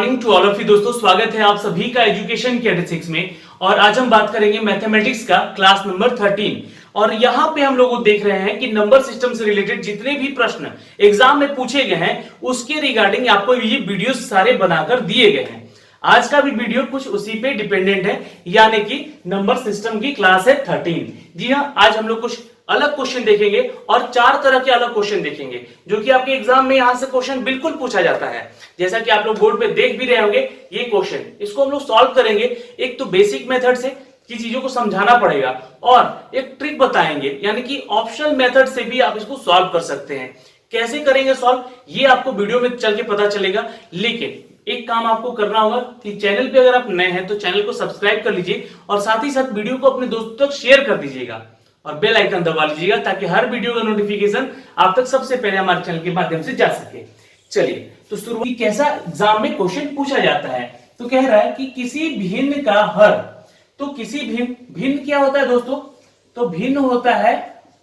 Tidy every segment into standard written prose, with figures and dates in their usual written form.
Morning to all of you दोस्तों, स्वागत है आप सभी का एजुकेशन कैटेसिक्स में। और आज हम बात करेंगे मैथमेटिक्स का क्लास नंबर 13। और यहाँ पे हम लोग देख रहे हैं कि नंबर सिस्टम से रिलेटेड जितने भी प्रश्न एग्जाम में पूछे गए हैं उसके रिगार्डिंग आपको ये वीडियो सारे बनाकर दिए गए हैं। आज का भी वीडियो कुछ उसी पे डिपेंडेंट है, यानी कि नंबर सिस्टम की क्लास है 13। जी हाँ, आज हम लोग कुछ अलग क्वेश्चन देखेंगे और 4 तरह के अलग क्वेश्चन देखेंगे जो कि आपके एग्जाम में यहां से क्वेश्चन बिल्कुल पूछा जाता है। जैसा कि आप लोग बोर्ड पे देख भी रहे होंगे ये क्वेश्चन, इसको हम लोग सॉल्व करेंगे। एक तो बेसिक मेथड से की चीजों को समझाना पड़ेगा और एक ट्रिक बताएंगे, यानी कि ऑप्शनल मेथड से भी आप इसको सॉल्व कर सकते हैं। कैसे करेंगे सॉल्व ये आपको वीडियो में चल के पता चलेगा। लेकिन एक काम आपको करना होगा कि चैनल पे अगर आप नए हैं तो चैनल को सब्सक्राइब कर लीजिए और साथ ही साथ वीडियो को अपने दोस्तों तक शेयर कर दीजिएगा और बेल आइकन दबा लीजिएगा ताकि हर वीडियो का नोटिफिकेशन आप तक सबसे पहले हमारे चैनल के माध्यम से जा सके। चलिए तो शुरू कैसा एग्जाम में क्वेश्चन पूछा जाता है। तो कह रहा है कि किसी भिन्न का हर, तो किसी भिन्न क्या होता है दोस्तों? तो भिन्न होता है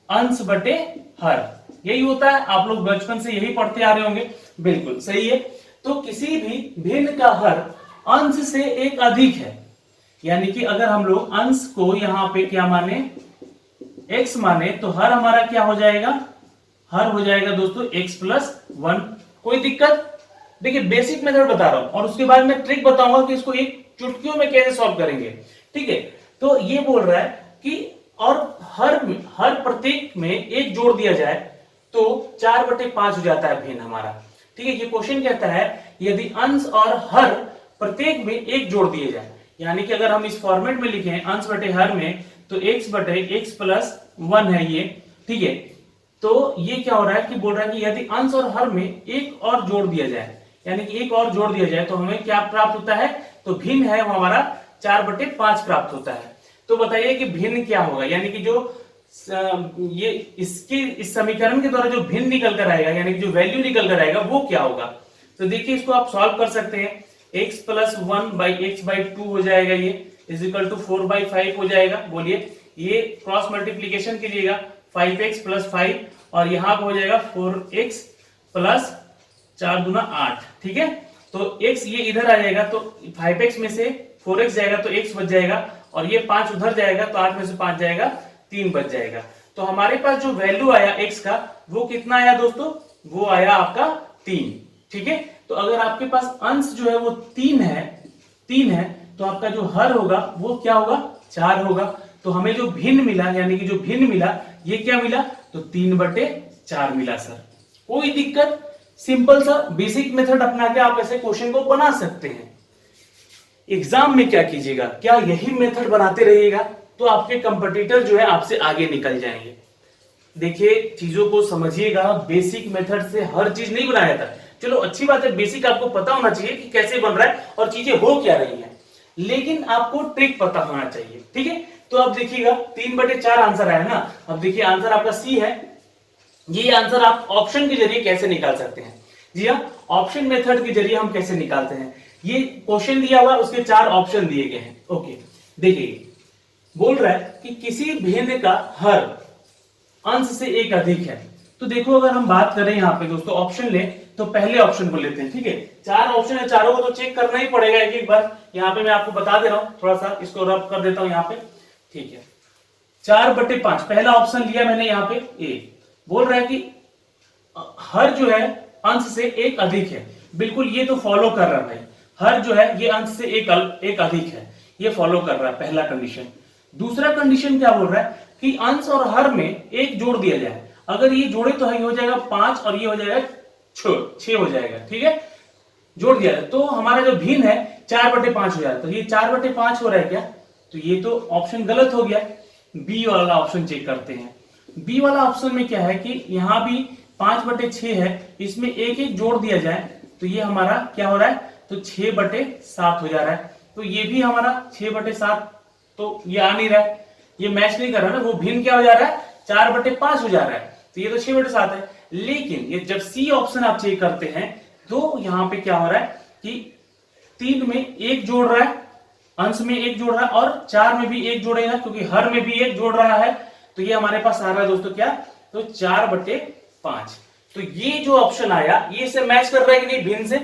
अंश बटे हर, यही होता है। आप लोग बचपन से यही पढ़ते आ रहे होंगे, बिल्कुल सही है। तो किसी भी भिन्न का हर अंश से एक अधिक है, यानी कि अगर हम लोग अंश को यहां पे क्या माने, x माने, तो हर हमारा क्या हो जाएगा? हर हो जाएगा दोस्तों x प्लस 1। कोई दिक्कत? देखिए बेसिक मेथड बता रहा हूं और उसके बाद में ट्रिक बताऊंगा कि इसको एक चुटकियों में कैसे सॉल्व करेंगे। ठीक है, तो ये बोल रहा है कि और हर प्रत्येक में एक जोड़ दिया जाए तो 4/5 हो जाता है भिन्न हमारा। ठीक है, ये क्वेश्चन कहता है यदि अंश और हर प्रत्येक में एक जोड़ दिए जाए, यानी कि अगर हम इस फॉर्मेट में लिखे अंश बटे हर में तो x बटे x प्लस 1 है ये। ठीक है, तो ये क्या हो रहा है कि बोल रहा है कि यदि अंश और हर में एक और जोड़ दिया जाए, यानी कि एक और जोड़ दिया जाए तो हमें क्या प्राप्त होता है? तो भिन्न है वो हमारा 4/5 प्राप्त होता है। तो बताइए कि भिन्न क्या होगा, यानी कि जो ये इस समीकरण के द्वारा जो भिन्न निकल कर आएगा, यानी कि जो वैल्यू निकल कर आएगा वो क्या होगा? तो देखिए इसको आप सॉल्व कर सकते हैं। x प्लस 1/x/2 हो जाएगा, ये इज इक्वल टू 4/5 हो जाएगा। बोलिए, ये क्रॉस मल्टीप्लीकेशन कीजिएगा 5x प्लस 5 और यहाँ पे हो जाएगा 4x प्लस 4 दूना 8। ठीक है, तो x ये इधर आ जाएगा तो 5x में से 4x जाएगा तो x बच जाएगा और ये 5 उधर जाएगा तो 8 में से 5 जाएगा 3 बच जाएगा। तो हमारे पास जो वैल्यू आया x का वो कितना आया दोस्तों? वो आया आपका 3। ठीक है, तो अगर आपके पास अंश जो है वो 3 है तो आपका जो हर होगा वो क्या होगा? 4 होगा। तो हमें जो भिन्न मिला, यानी कि जो भिन्न मिला ये क्या मिला? तो 3/4 मिला सर। कोई दिक्कत? सिंपल सा बेसिक मेथड अपना के आप ऐसे क्वेश्चन को बना सकते हैं। एग्जाम में क्या कीजिएगा, क्या यही मेथड बनाते रहिएगा तो आपके कंपटीटर जो है आपसे आगे निकल जाएंगे। देखिए चीजों को समझिएगा, बेसिक मेथड से हर चीज नहीं बनाया था। चलो अच्छी बात है, बेसिक आपको पता होना चाहिए कि कैसे बन रहा है और चीजें हो क्या रही हैं, लेकिन आपको ट्रिक पता होना चाहिए। ठीक है, तो अब देखिएगा 3/4 आंसर आया ना। अब देखिए आंसर आपका सी है। ये आंसर आप ऑप्शन के जरिए कैसे निकाल सकते हैं? जी हाँ, ऑप्शन मेथड के जरिए हम कैसे निकालते हैं। ये क्वेश्चन दिया हुआ, उसके 4 ऑप्शन दिए गए हैं। ओके, देखिए बोल रहा है कि किसी भिन्न का हर अंश से एक अधिक है। तो देखो अगर हम बात करें यहाँ पे दोस्तों ऑप्शन ले तो पहले ऑप्शन को लेते हैं। ठीक है, 4 ऑप्शन है, चारों को तो चेक करना ही पड़ेगा एक एक बार। यहाँ पे मैं आपको बता दे रहा हूँ, थोड़ा सा इसको रब कर देता हूँ यहाँ पे। ठीक है, 4/5 पहला ऑप्शन लिया मैंने यहाँ पे ए। बोल रहा है कि हर जो है अंश से एक अधिक है। बिल्कुल ये तो फॉलो कर रहा है भाई, हर जो है ये अंश से एक अधिक है, ये फॉलो कर रहा है पहला कंडीशन। दूसरा कंडीशन क्या बोल रहा है कि अंश और हर में एक जोड़ दिया जाए। अगर ये जोड़े तो ये हो जाएगा 5 और ये हो जाएगा 6 हो जाएगा। ठीक है, जोड़ दिया जाए तो हमारा जो भिन्न है 4/5 हो जाएगा। तो ये 4/5 हो रहा है क्या? तो ये तो ऑप्शन गलत हो गया। बी वाला ऑप्शन चेक करते हैं। बी वाला ऑप्शन में क्या है कि यहाँ भी 5/6 है, इसमें एक एक जोड़ दिया जाए तो ये हमारा क्या हो रहा है? तो 6/7 हो जा रहा है। तो ये भी हमारा 6/7, तो ये आ नहीं रहा है, ये मैच नहीं कर रहा ना। वो भिन्न क्या हो जा रहा है? 4/5 हो जा रहा है, तो ये तो 6/7 है। लेकिन ये जब सी ऑप्शन आप चेक करते हैं तो यहाँ पे क्या हो रहा है कि 3 में एक जोड़ रहा है, अंश में एक जोड़ रहा है और 4 में भी एक जोड़ेगा क्योंकि हर में भी एक जोड़ रहा है। तो ये हमारे पास आ रहा है दोस्तों क्या? तो 4/5। तो ये जो ऑप्शन आया ये से मैच कर रहा है कि नहीं भिन्न से?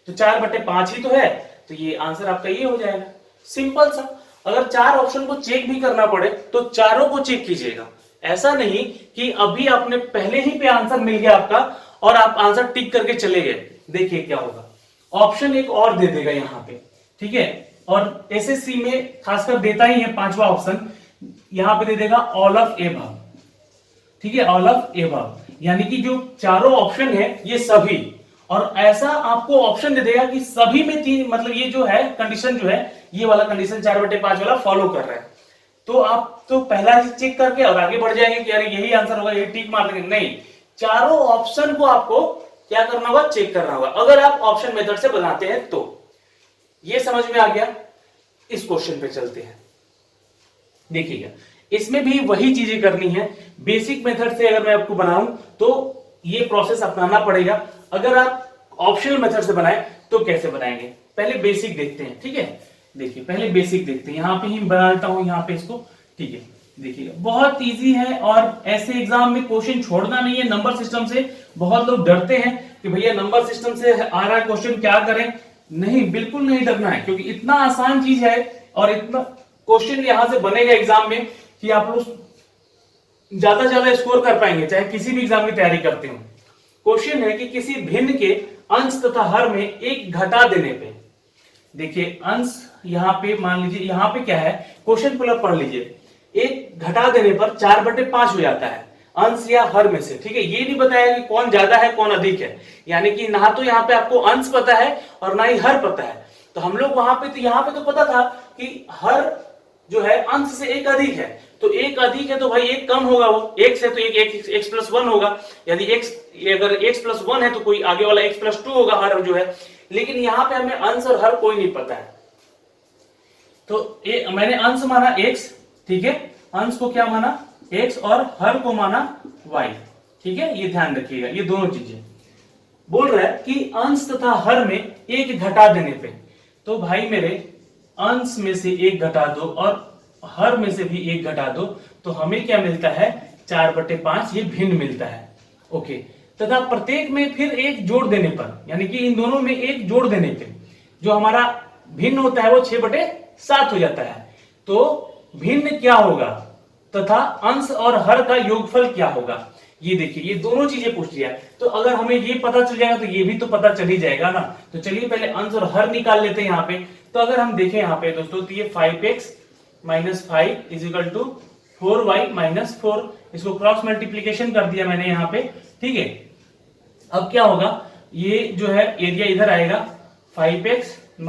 तो 4/5 ही तो है, तो ये आंसर आपका ये हो जाएगा। सिंपल सा। अगर 4 ऑप्शन को चेक भी करना पड़े तो चारों को चेक कीजिएगा। ऐसा नहीं कि अभी आपने पहले ही पे आंसर मिल गया आपका और आप आंसर टिक करके चले गए। देखिए क्या होगा, ऑप्शन एक और दे देगा यहाँ पे, ठीक है। और एसएससी में खासकर देता ही है 5वां ऑप्शन, यहां पे दे देगा ऑल ऑफ एबव, ठीक है, ऑल ऑफ एबव, यानी कि जो चारों ऑप्शन है ये सभी, और ऐसा आपको ऑप्शन दे देगा कि सभी में तीन, मतलब ये जो है कंडीशन जो है, ये वाला कंडीशन 4/5 वाला फॉलो कर रहा है। तो आप तो पहला चेक करके और आगे बढ़ जाएंगे कि अरे यही आंसर होगा, ये टिक मार देंगे, नहीं, चारों ऑप्शन को आपको क्या करना होगा, चेक करना होगा, अगर आप ऑप्शन मेथड से बनाते हैं तो। ये समझ में आ गया। इस क्वेश्चन पे चलते हैं। देखिएगा, इसमें भी वही चीजें करनी है। बेसिक मेथड से अगर मैं आपको बनाऊं तो ये प्रोसेस अपनाना पड़ेगा। अगर आप ऑप्शनल मेथड से बनाएं तो कैसे बनाएंगे, पहले बेसिक देखते हैं, ठीक है। देखिए पहले बेसिक देखते हैं, यहां पे ही बनाता हूं यहाँ पे इसको, ठीक है। देखिएगा बहुत इजी है, और ऐसे एग्जाम में क्वेश्चन छोड़ना नहीं है नंबर सिस्टम से। बहुत लोग डरते हैं कि भैया नंबर सिस्टम से आ रहा है क्वेश्चन, क्या करें। नहीं, बिल्कुल नहीं डरना है, क्योंकि इतना आसान चीज है और इतना क्वेश्चन यहां से बनेगा एग्जाम में कि आप लोग ज्यादा से ज्यादा स्कोर कर पाएंगे, चाहे किसी भी एग्जाम की तैयारी करते हो। क्वेश्चन है कि किसी भिन्न के अंश तथा हर में एक घटा देने पे, देखिए अंश यहां पे मान लीजिए, यहां पे क्या है, क्वेश्चन पूरा पढ़ लीजिए, एक घटा देने पर 4/5 हो जाता है अंश या हर में से, ठीक है। ये नहीं बताया कि कौन ज्यादा है कौन अधिक है, यानी कि ना तो यहाँ पे आपको अंश पता है और ना ही हर पता है। तो हम लोग वहां पे तो यहाँ पे तो पता था कि हर जो है अंश से एक अधिक है, तो एक अधिक है तो भाई एक कम होगा, वो x है तो एक x+1 होगा, यदि अगर x+1 है तो कोई आगे वाला x+2 होगा हर जो है। लेकिन यहाँ पे हमें अंश और हर कोई नहीं पता है, तो मैंने अंश माना x, ठीक है, अंश को क्या माना x और हर को माना y, ठीक है। ये ध्यान रखिएगा, ये दोनों चीजें बोल रहा है कि अंश तथा हर में एक घटा देने पे, तो भाई मेरे अंश में से एक घटा दो और हर में से भी एक घटा दो, तो हमें क्या मिलता है, 4/5, ये भिन्न मिलता है, ओके। तथा प्रत्येक में फिर एक जोड़ देने पर, यानी कि इन दोनों में एक जोड़ देने पे जो हमारा भिन्न होता है वो 6/7 हो जाता है। तो भिन्न क्या होगा तथा अंश और हर का योगफल क्या होगा, ये देखिए, ये दोनों चीजें पूछ लिया। तो अगर हमें ये पता चल जाएगा तो ये भी तो पता चल ही जाएगा ना। तो चलिए पहले अंश और हर निकाल लेते हैं यहाँ पे। तो अगर हम देखें यहाँ पे दोस्तों, तो ये 5x - 5 = 4y - 4, इसको क्रॉस मल्टीप्लीकेशन कर दिया मैंने यहाँ पे, ठीक है। अब क्या होगा, ये जो है एरिया इधर आएगा, 5x -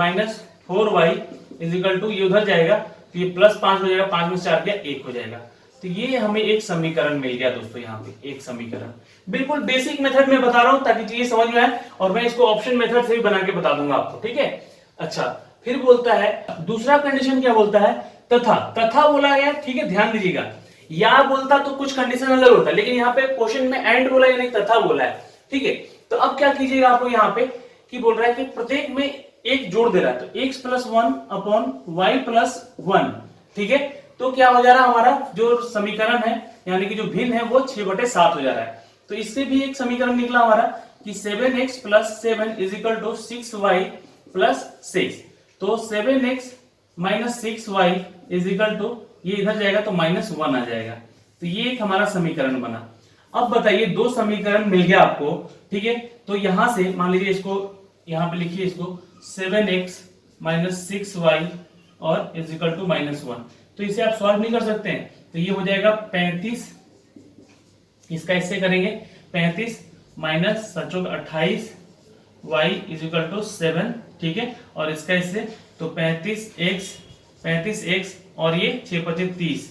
4y = ये उधर जाएगा, तो ये +5 हो जाएगा, 5 में से 4 गया 1 हो जाएगा। तो ये हमें एक समीकरण मिल गया दोस्तों, यहाँ पे एक समीकरण। बिल्कुल बेसिक मेथड में बता रहा हूं ताकि चीजें समझ में आए, और मैं इसको ऑप्शन मेथड से भी बना के बता दूंगा आपको, ठीक है। अच्छा, फिर बोलता है दूसरा कंडीशन, क्या बोलता है, तथा बोला गया, ठीक है, ध्यान दीजिएगा। या बोलता तो कुछ कंडीशन अलग होता है, लेकिन यहाँ पे क्वेश्चन में एंड बोला यानी तथा बोला है, ठीक है। तो अब क्या कीजिएगा आप लोग यहाँ पे, कि बोल रहा है कि प्रत्येक में एक जोड़ दे रहा है, तो x+1/y+1, ठीक है। तो क्या हो जा रहा है, हमारा जो समीकरण है यानी कि जो भिन्न है वो 6/7 हो जा रहा है। तो इससे भी एक समीकरण निकला हमारा कि 7x + 7 = 6y+6, तो 7x - 6y = ये इधर जाएगा तो -1 आ जाएगा। तो ये एक हमारा समीकरण बना। अब बताइए, दो समीकरण मिल गया आपको, ठीक है। तो यहां से मान लीजिए, इसको यहां पे लिखिए, इसको 7x - 6y और = -1, तो इसे आप सॉल्व नहीं कर सकते हैं, तो ये हो जाएगा 35, इसका इससे करेंगे 35 - 28 y = 7, ठीक है। और इसका इससे तो 35x और ये 6×5 = 30,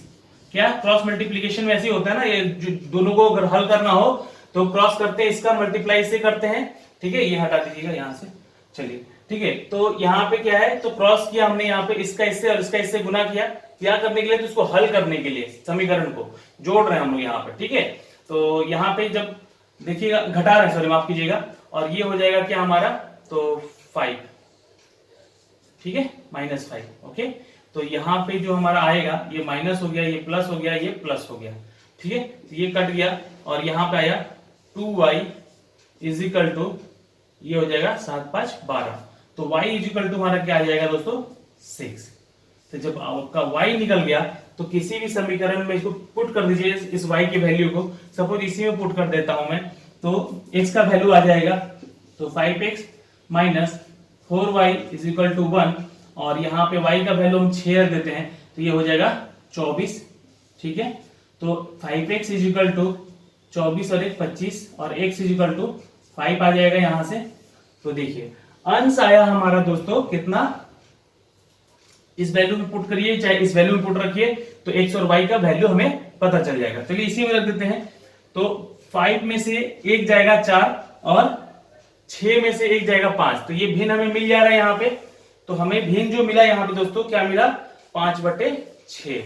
क्या क्रॉस मल्टीप्लीकेशन में ऐसे होता है ना, ये दोनों को अगर हल करना हो तो क्रॉस करते हैं, इसका मल्टीप्लाई इससे करते हैं, ठीक है। ये हटा दीजिएगा यहाँ से, चलिए, ठीक है। तो यहाँ पे क्या है, तो क्रॉस किया हमने, यहाँ पे इसका इससे और इसका इससे गुना किया, क्या करने के लिए, तो इसको हल करने के लिए, समीकरण को जोड़ रहे हैं हम लोग यहाँ पे, ठीक है। तो यहाँ पे जब देखिएगा, घटा रहे हैं, सॉरी माफ कीजिएगा, और ये हो जाएगा क्या हमारा, तो 5, ठीक है, -5, ओके। तो यहाँ पे जो हमारा आएगा, ये माइनस हो गया, ये प्लस हो गया, ये प्लस हो गया, ठीक है। तो ये कट गया और यहाँ पे आया 2y = ये हो जाएगा 7×5 = 12। तो y इजिकल टू हमारा क्या आ जाएगा दोस्तों 6। तो जब आपका y निकल गया तो किसी भी समीकरण में इसको पुट कर दीजिए, इस y की वैल्यू को। सपोज इसी में पुट कर देता हूं मैं, तो x का वैल्यू आ जाएगा तो 5x minus 4y is equal to 1, और यहाँ पे y का वैल्यू हम 6 रख देते हैं तो ये हो जाएगा 24। ठीक है, तो 5x इज इक्वल टू 24 और 1 25, और x इज इक्वल टू 5 आ जाएगा यहाँ से। तो देखिए अंश आया हमारा दोस्तों कितना, इस वैल्यू में पुट करिए चाहे इस वैल्यू में पुट रखिए, तो x और y का वैल्यू हमें पता चल जाएगा। चलिए इसी में रख देते हैं। तो 5 में से 1 जाएगा 4 और 6 में से 1 जाएगा 5, तो ये भिन्न हमें मिल जा रहा है यहाँ पे। तो हमें भिन्न जो मिला यहाँ पे दोस्तों क्या मिला 5/6।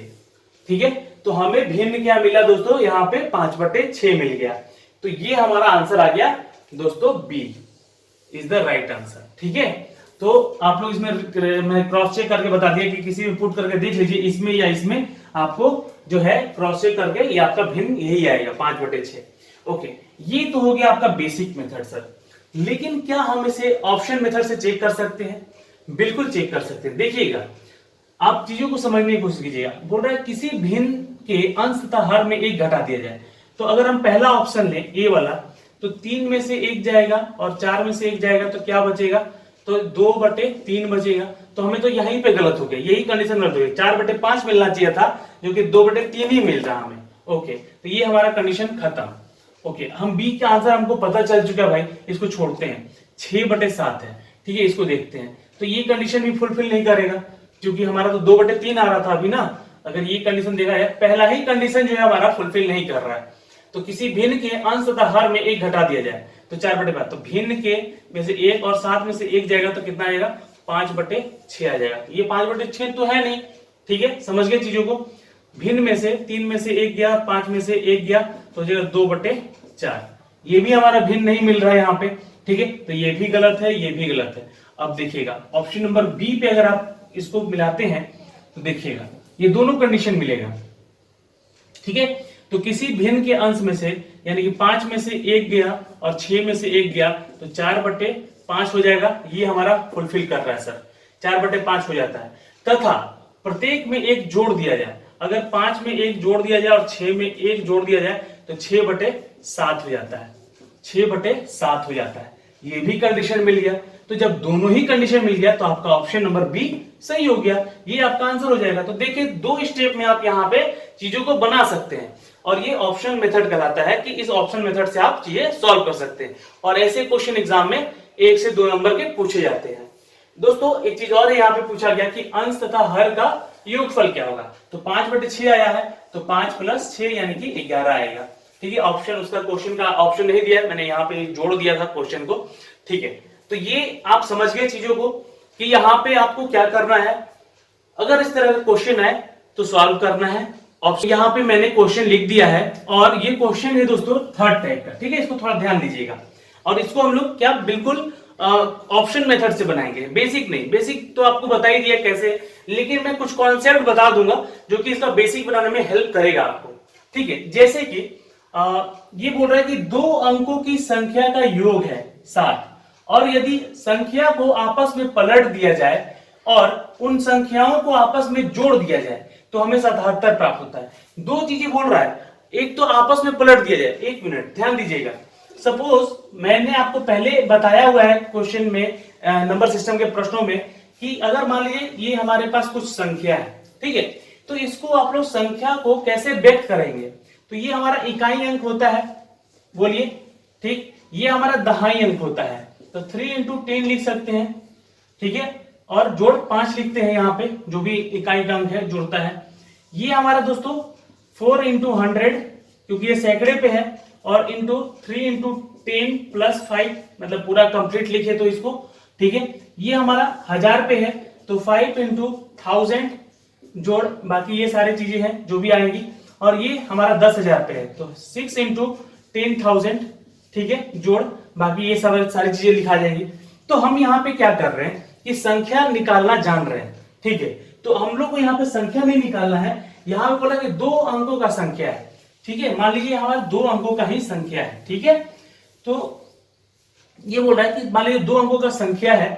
ठीक है, तो हमें भिन्न क्या मिला दोस्तों यहाँ पे 5/6 मिल गया। तो ये हमारा आंसर आ गया दोस्तों B is the right answer. ठीक है, तो आप लोग इसमें मैं क्रॉस चेक करके बता दिया कि किसी भी पुट करके देख लीजिए इसमें या इसमें, आपको जो है क्रॉस चेक करके ये आपका भिन्न यही आएगा 5/6। ओके, ये तो हो गया आपका बेसिक मेथड सर। लेकिन क्या हम इसे ऑप्शन मेथड से चेक कर सकते हैं? बिल्कुल चेक कर सकते हैं। देखिएगा, आप चीजों को समझने की कोशिश कीजिएगा। बोल रहा है किसी भिन्न के अंश तथा हर में 1 घटा दिया जाए। तो अगर हम पहला ऑप्शन लें ए वाला, तो 3 में से 1 जाएगा और 4 में से 1 जाएगा, तो क्या बचेगा? तो 2/3 बचेगा। तो हमें तो यहीं पे गलत हो गया, यही कंडीशन गलत हो गई। 4/5 मिलना चाहिए था, जो कि 2/3 ही मिल रहा हमें। ओके, तो ये हमारा कंडीशन खत्म। ओके, हम बी का आंसर हमको पता चल चुका है भाई, इसको छोड़ते हैं। 6/7 है। ठीक है, इसको देखते हैं। तो ये कंडीशन भी फुलफिल नहीं करेगा, क्योंकि हमारा तो 2/3 आ रहा था अभी ना। अगर ये कंडीशन देखा जाए, पहला ही कंडीशन जो है हमारा फुलफिल नहीं कर रहा है। तो किसी भिन्न के अंश तथा हर में 1 घटा दिया जाए, तो 4/5। तो भिन्न के में से 1 और 7 में से 1 जाएगा, तो कितना आएगा? 5/6 आ जाएगा। ये 5/6 तो है नहीं। ठीक है, समझ गए चीजों को। भिन्न में से 3 में से 1 गया, 5 में से 1 गया, तो हो जाएगा 2/4। ये भी हमारा भिन्न नहीं मिल रहा है यहाँ पे। ठीक है, तो ये भी गलत है, ये भी गलत है। अब देखिएगा ऑप्शन नंबर बी पे अगर आप इसको मिलाते हैं तो देखिएगा ये दोनों कंडीशन मिलेगा। ठीक है, तो किसी भिन्न के अंश में से, यानी कि 5 में से 1 गया और 6 में से 1 गया, तो 4/5 हो जाएगा। ये हमारा फुलफिल कर रहा है सर, 4/5 हो जाता है। तथा प्रत्येक में 1 जोड़ दिया जाए, अगर 5 में 1 जोड़ दिया जाए और 6 में 1 जोड़ दिया जाए, तो 6/7 हो जाता है। 6/7 हो जाता है। ये भी कंडीशन मिल गया। तो जब दोनों ही कंडीशन मिल गया, तो आपका ऑप्शन नंबर बी सही हो गया। ये आपका आंसर हो जाएगा। तो देखिए 2 स्टेप में आप यहाँ पे चीजों को बना सकते हैं, और ये ऑप्शन मेथड कहलाता है कि इस ऑप्शन मेथड से आप चीजें सॉल्व कर सकते हैं। और ऐसे क्वेश्चन एग्जाम में 1 से 2 नंबर के पूछे जाते हैं। दोस्तों एक चीज और है, यहाँ पे पूछा गया कि अंश तथा हर का योगफल क्या होगा। तो 5/6 आया है, तो 5 + 6 यानी कि 11 आएगा। ठीक है, ऑप्शन उसका क्वेश्चन का ऑप्शन नहीं दिया है, मैंने यहाँ पे जोड़ दिया था क्वेश्चन को। ठीक है, तो ये आप समझ गए चीजों को कि यहाँ पे आपको क्या करना है। अगर इस तरह का क्वेश्चन है तो सॉल्व करना है। ऑप्शन यहाँ पे मैंने क्वेश्चन लिख दिया है, और ये क्वेश्चन है दोस्तों 3rd टाइप का। ठीक है, इसको थोड़ा ध्यान दीजिएगा। और इसको हम लोग क्या बिल्कुल ऑप्शन मेथड से बनाएंगे, बेसिक नहीं। बेसिक तो आपको बता ही दिया कैसे, लेकिन मैं कुछ कॉन्सेप्ट बता दूंगा जो कि इसका बेसिक बनाने में हेल्प करेगा आपको। ठीक है, जैसे कि ये बोल रहा है कि 2 अंकों की संख्या का योग है 7, और यदि संख्या को आपस में पलट दिया जाए और उन संख्याओं को आपस में जोड़ दिया जाए, तो हमें 77 प्राप्त होता है। 2 चीजें बोल रहा है, एक तो आपस में पलट दिया जाए। 1 मिनट ध्यान दीजिएगा। सपोज मैंने आपको पहले बताया हुआ है क्वेश्चन में, नंबर सिस्टम के प्रश्नों में, कि अगर मान लीजिए ये हमारे पास कुछ संख्या है। ठीक है, तो इसको आप लोग संख्या को कैसे व्यक्त करेंगे? तो ये हमारा इकाई अंक होता है, बोलिए। ठीक, ये हमारा दहाई अंक होता है, तो 3 × 10 लिख सकते हैं। ठीक है, और जोड़ 5 लिखते हैं यहाँ पे, जो भी इकाई का अंक है जुड़ता है। ये हमारा दोस्तों 4 × 100, क्योंकि ये सैकड़े पे है, और इंटू 3 × 10 + 5, मतलब पूरा कंप्लीट लिखे तो इसको। ठीक है, ये हमारा 1000 पे है, तो 5 × 1000 जोड़ बाकी ये सारी चीजें हैं जो भी आएंगी। और ये हमारा 10,000 पे है, तो 6 × 10,000। ठीक है, जोड़ बाकी ये सारी चीजें लिखा जाएगी। तो हम यहाँ पे क्या कर रहे हैं कि संख्या निकालना जान रहे हैं। ठीक है, तो हम लोग को यहाँ पे संख्या नहीं निकालना है। यहाँ पे बोला कि 2 अंकों का संख्या है। ठीक है, मान लीजिए हमारा 2 अंकों का ही संख्या है। ठीक है, तो ये बोल रहा है कि मान लीजिए 2 अंकों का संख्या है,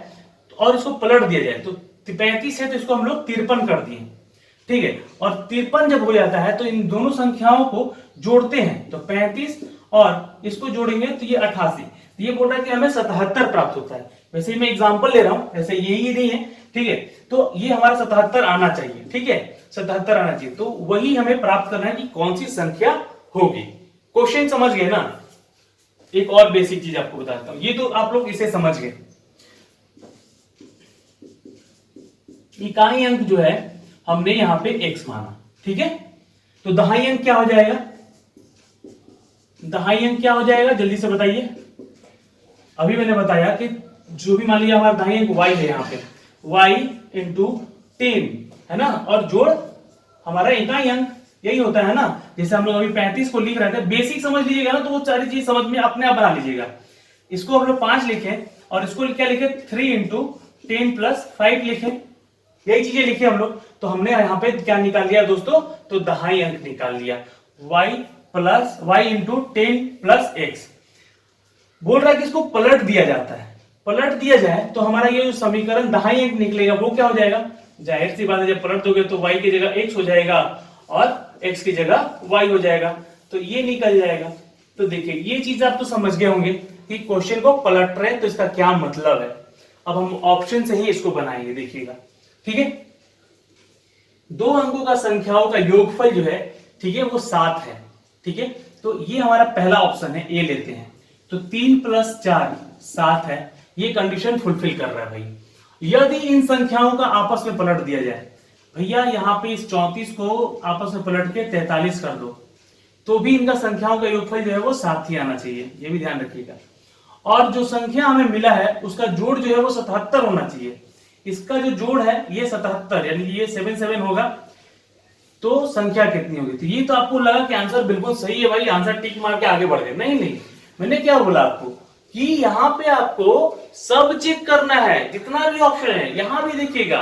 और इसको पलट दिया जाए तो 35 है तो इसको हम लोग 53 कर दिए, ठीक है। और 53 जब हो जाता है तो इन दोनों संख्याओं को जोड़ते हैं, तो 35 और इसको जोड़ेंगे तो ये 88। ये बोल रहा है कि हमें 77 प्राप्त होता है। वैसे मैं एग्जांपल ले रहा हूं, वैसे यही नहीं है, ठीक है। तो ये हमारा 77 आना चाहिए, ठीक है, 77 आना चाहिए। तो वही हमें प्राप्त करना है कि कौन सी संख्या होगी। क्वेश्चन समझ गए ना। एक और बेसिक चीज आपको बताता हूं, ये तो आप लोग इसे समझ गए। इकाई अंक जो है हमने यहां पे x माना, ठीक है। तो दहाई अंक क्या हो जाएगा, दहाई अंक क्या हो जाएगा, जल्दी से बताइए। अभी मैंने बताया कि जो भी मान लिया हमारा दहाई अंक y है, यहाँ पे y इंटू 10 है ना, और जोड़ हमारा इकाई अंक, यही होता है ना। जैसे हम लोग अभी 35 को लिख रहे थे, बेसिक समझ लीजिएगा ना, तो वो सारी चीज समझ में अपने आप बना लीजिएगा। इसको हम लोग 5 लिखे और इसको क्या लिखे 3 इंटू 10 प्लस 5 लिखे, यही चीजें लिखी हम लोग। तो हमने यहाँ पे क्या निकाल लिया दोस्तों, तो दहाई अंक निकाल लिया, y इंटू 10 प्लस x। बोल रहा है कि इसको पलट दिया जाता है, पलट दिया जाए तो हमारा ये जो समीकरण दहाई अंक निकलेगा वो क्या हो जाएगा, जाहिर सी बात है जब पलट दोगे तो y की जगह x हो जाएगा और x की जगह y हो जाएगा, तो ये निकल जाएगा। तो देखिए ये चीज आप तो समझ गए होंगे कि क्वेश्चन को पलट रहे तो इसका क्या मतलब है। अब हम ऑप्शन से ही इसको बनाएंगे, देखिएगा, ठीक है। दो अंकों का संख्याओं का योगफल जो है, ठीक है, वो 7 है, ठीक है। तो ये हमारा पहला ऑप्शन है, ए लेते हैं। तो 3 प्लस 4 7 है, ये कंडीशन फुलफिल कर रहा है भाई। यदि इन संख्याओं का आपस में पलट दिया जाए, भैया यहाँ पे इस 34 को आपस में पलट के 43 कर दो, तो भी इनका संख्याओं का योगफल जो है वो 7 ही आना चाहिए, ये भी ध्यान रखिएगा। और जो संख्या हमें मिला है उसका जोड़ जो है वो 77 होना चाहिए। इसका जो जोड़ है ये 77, यानी ये 77 होगा, तो संख्या कितनी होगी। तो ये तो आपको लगा कि आंसर बिल्कुल सही है भाई, आंसर टिक मार के आगे बढ़ गए। नहीं, मैंने क्या बोला आपको कि यहाँ पे आपको सब चेक करना है, जितना भी ऑप्शन है। यहां भी देखिएगा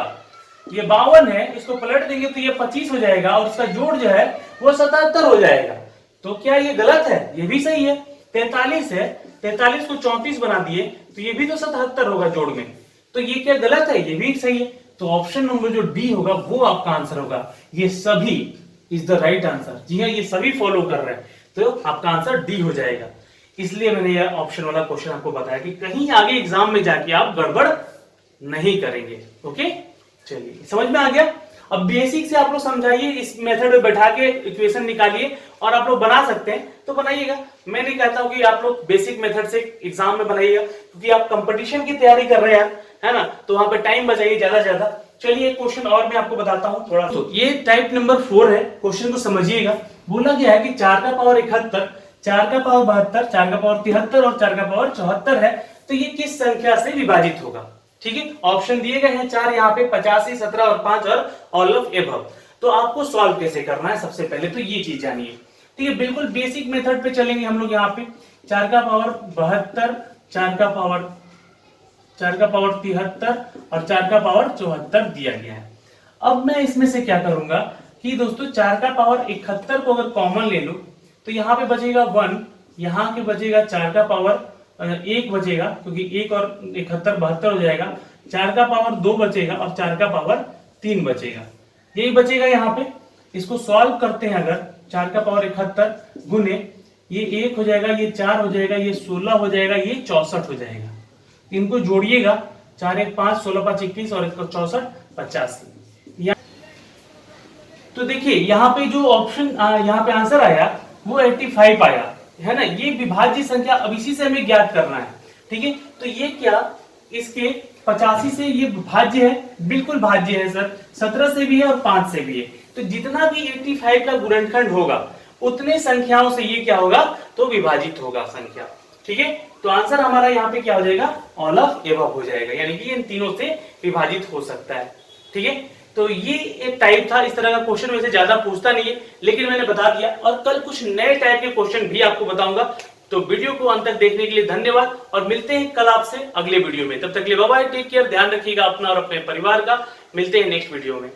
ये 52 है, इसको पलट देंगे तो ये 25 हो जाएगा और इसका जोड़ जो है वो 77 हो जाएगा। तो क्या ये गलत है, ये भी सही है। 43 है, 43 को 34 बना दिए तो ये भी तो 77 होगा जोड़ में, तो ये क्या गलत है, ये भी सही है। तो ऑप्शन नंबर जो डी होगा वो आपका आंसर होगा। ये सभी इज द राइट आंसर। जी हाँ, ये सभी फॉलो कर रहे हैं, तो आपका आंसर डी हो जाएगा। इसलिए मैंने ये ऑप्शन वाला क्वेश्चन आपको बताया कि कहीं आगे एग्जाम में जाके आप गड़बड़ नहीं करेंगे। ओके, चलिए समझ में आ गया। अब बेसिक से आप लोग समझाइए, इस मेथड में बैठा के इक्वेशन निकालिए और आप लोग बना सकते हैं तो बनाइएगा। मैं नहीं कहता हूं कि आप लोग बेसिक मेथड से एग्जाम में बनाइएगा, क्योंकि आप कंपटीशन की तैयारी कर रहे हैं यार, है ना, तो वहां पे टाइम बचाइए ज्यादा से ज्यादा। चलिए एक क्वेश्चन और मैं आपको बताता हूं थोड़ा। तो ये टाइप नंबर 4 है, क्वेश्चन को समझिएगा। बोला गया है कि 4 का पावर 71, 4 का पावर 72, 4 का पावर 73 और 4 का पावर 74 है, तो ये किस संख्या से विभाजित होगा। ठीक है, ऑप्शन दिए गए हैं 4 यहाँ पे, 85, 17 और 5 और ऑल ऑफ एबव। तो आपको सॉल्व कैसे करना है, सबसे पहले तो ये चीज जानिए। तो ये बिल्कुल बेसिक मेथड पे चलेंगे हम लोग। यहाँ पे 4 का पावर 72, 4 का पावर 73 और 4 का पावर 74 दिया गया है। अब मैं इसमें से क्या करूंगा कि दोस्तों 4 का पावर 71 को अगर कॉमन ले लूं तो यहाँ पे बचेगा 1, यहाँ के बचेगा 4 का पावर 1 बचेगा, क्योंकि 1 और 71 72 हो जाएगा। 4 का पावर 2 बचेगा और 4 का पावर 3 बचेगा, यही बचेगा यहाँ पे। इसको सॉल्व करते हैं अगर, 4 का पावर 71 गुने ये 1 हो जाएगा, ये 4 हो जाएगा, ये 16 हो जाएगा, ये 64 हो जाएगा। इनको जोड़िएगा, 4 1 5, 16 5 21 और 64 85। तो देखिए यहाँ पे जो ऑप्शन यहाँ पे आंसर आया वो 85 आया है ना। ये विभाज्य संख्या, अब इसी से हमें ज्ञात करना है। ठीक है, तो ये क्या इसके 85 से ये भाज्य है, बिल्कुल भाज्य है सर। 17 से भी है और 5 से भी है, तो जितना भी 85 का गुणनखंड होगा उतने संख्याओं से ये क्या होगा, तो विभाजित होगा संख्या। ठीक है, तो आंसर हमारा यहाँ पे क्या हो जाएगा, ऑल ऑफ एबव हो जाएगा, यानी कि इन तीनों से विभाजित हो सकता है। ठीक है, तो ये एक टाइप था। इस तरह का क्वेश्चन वैसे ज्यादा पूछता नहीं है, लेकिन मैंने बता दिया। और कल कुछ नए टाइप के क्वेश्चन भी आपको बताऊंगा। तो वीडियो को अंत तक देखने के लिए धन्यवाद और मिलते हैं कल आपसे अगले वीडियो में। तब तक के लिए बाय बाय, टेक केयर, ध्यान रखिएगा अपना और अपने परिवार का। मिलते हैं नेक्स्ट वीडियो में।